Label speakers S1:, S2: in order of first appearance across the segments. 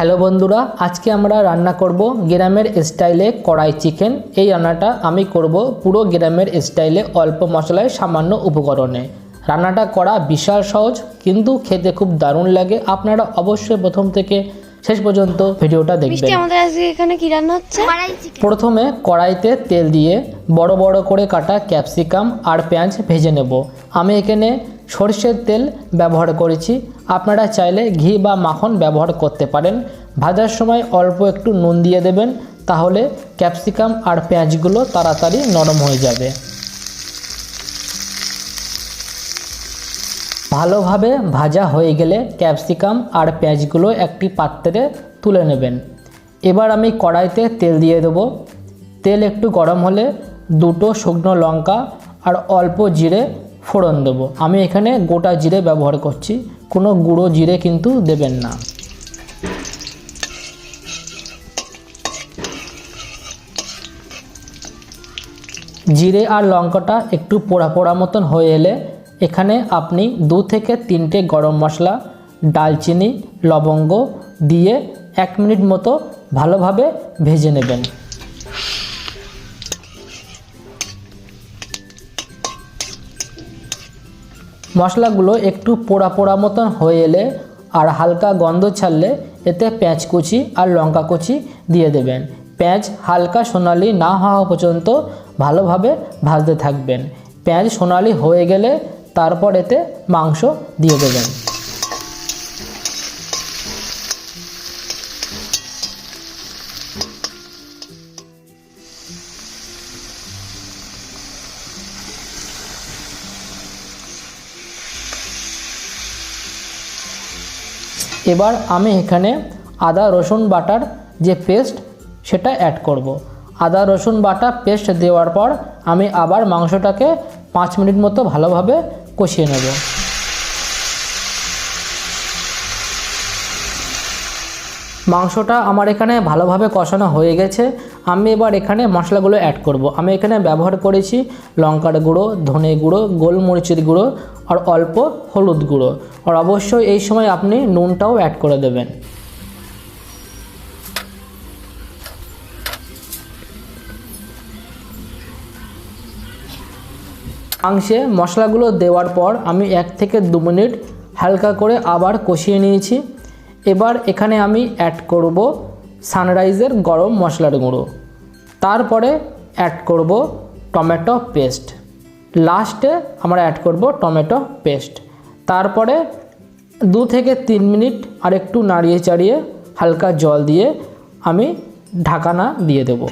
S1: Hello বন্ধুরা, আজকে আমরা রান্না করব গ্রামের স্টাইলে কড়াই চিকেন। এই রান্নাটা আমি করব পুরো গ্রামের স্টাইলে, অল্প মশলায় সামান্য উপকরণে। রান্নাটা করা বিশাল সহজ, কিন্তু খেতে খুব দারুণ লাগে। আপনারা অবশ্যই প্রথম থেকে শেষ পর্যন্ত ভিডিওটা দেখবেন।
S2: আমাদের আজকে এখানে কি রান্না হচ্ছে?
S1: প্রথমে কড়াইতে তেল দিয়ে বড় বড় করে কাটা ক্যাপসিকাম আর পেঁয়াজ ভেজে নেব। আমি এখানে সরষের তেল ব্যবহার করেছি, আপনারা চাইলে ঘি বা মাখন ব্যবহার করতে পারেন। ভাজার সময় অল্প একটু নুন দিয়ে দেবেন, তাহলে ক্যাপসিকাম আর পেঁয়াজগুলো তাড়াতাড়ি নরম হয়ে যাবে। ভালোভাবে ভাজা হয়ে গেলে ক্যাপসিকাম আর পেঁয়াজগুলো একটি পাত্রে তুলে নেবেন। এবার আমি কড়াইতে তেল দিয়ে দেব। তেল একটু গরম হলে দুটো শুকনো লঙ্কা আর অল্প জিরে ফোড়ন দেব। আমি এখানে গোটা জিরে ব্যবহার করছি, কোনো গুঁড়ো জিরে কিন্তু দেবেন না। জিরে আর লঙ্কাটা একটু পোড়া পোড়া মতন হয়ে এলে এখানে আপনি 2 থেকে 3টে গরম মশলা, ডালচিনি, লবঙ্গ দিয়ে 1 মিনিট মতো ভালোভাবে ভেজে নেবেন। মশলাগুলো একটু পোড়া পোড়া মতন হয়ে এলে আর হালকা গন্ধ ছাড়লে এতে পেঁয়াজ কুচি আর লঙ্কা কুচি দিয়ে দেবেন। পেঁয়াজ হালকা সোনালি না হওয়া পর্যন্ত ভালোভাবে ভাজতে থাকবেন। পেঁয়াজ সোনালি হয়ে গেলে তারপর এতে মাংস দিয়ে দেবেন। এবার আমি এখানে আদা রসুন বাটার যে পেস্ট সেটা অ্যাড করব। আদা রসুন বাটা পেস্ট দেওয়ার পর আমি আবার মাংসটাকে 5 মিনিট মতো ভালোভাবে কষিয়ে নেব। মাংসটা আমার এখানে ভালোভাবে কষানো হয়ে গেছে। আমি এবার এখানে মশলাগুলো অ্যাড করব। আমি এখানে ব্যবহার করেছি লঙ্কার গুঁড়ো, ধনে গুঁড়ো, গোলমরিচের গুঁড়ো আর অল্প হলুদ গুঁড়ো। আর অবশ্যই এই সময় আপনি নুনটাও অ্যাড করে দেবেন। মাংসে মশলাগুলো দেওয়ার পর আমি 1 থেকে 2 মিনিট হালকা করে আবার কষিয়ে নিয়েছি। এবার এখানে আমি অ্যাড করব সানরাইজের গরম মশলার গুঁড়ো, তারপরে অ্যাড করব টমেটো পেস্ট, লাস্টে আমরা অ্যাড করব টমেটো পেস্ট। তারপরে 2 থেকে 3 মিনিট আর একটু নাড়িয়ে চাড়িয়ে হালকা জল দিয়ে আমি ঢাকনা দিয়ে দেব।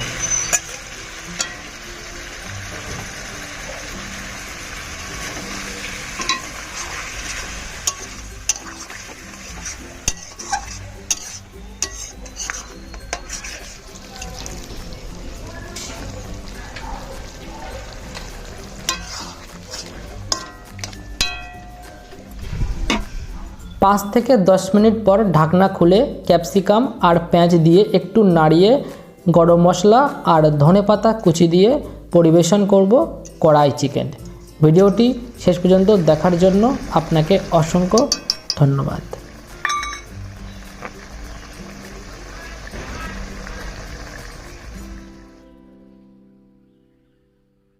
S1: পাঁচ থেকে 10 মিনিট পর ঢাকনা খুলে ক্যাপসিকাম আর পেঁয়াজ দিয়ে একটু নাড়িয়ে গরম মশলা আর ধনেপাতা কুচি দিয়ে পরিবেশন করব কড়াই চিকেন। ভিডিওটি শেষ পর্যন্ত দেখার জন্য আপনাকে অসংখ্য ধন্যবাদ।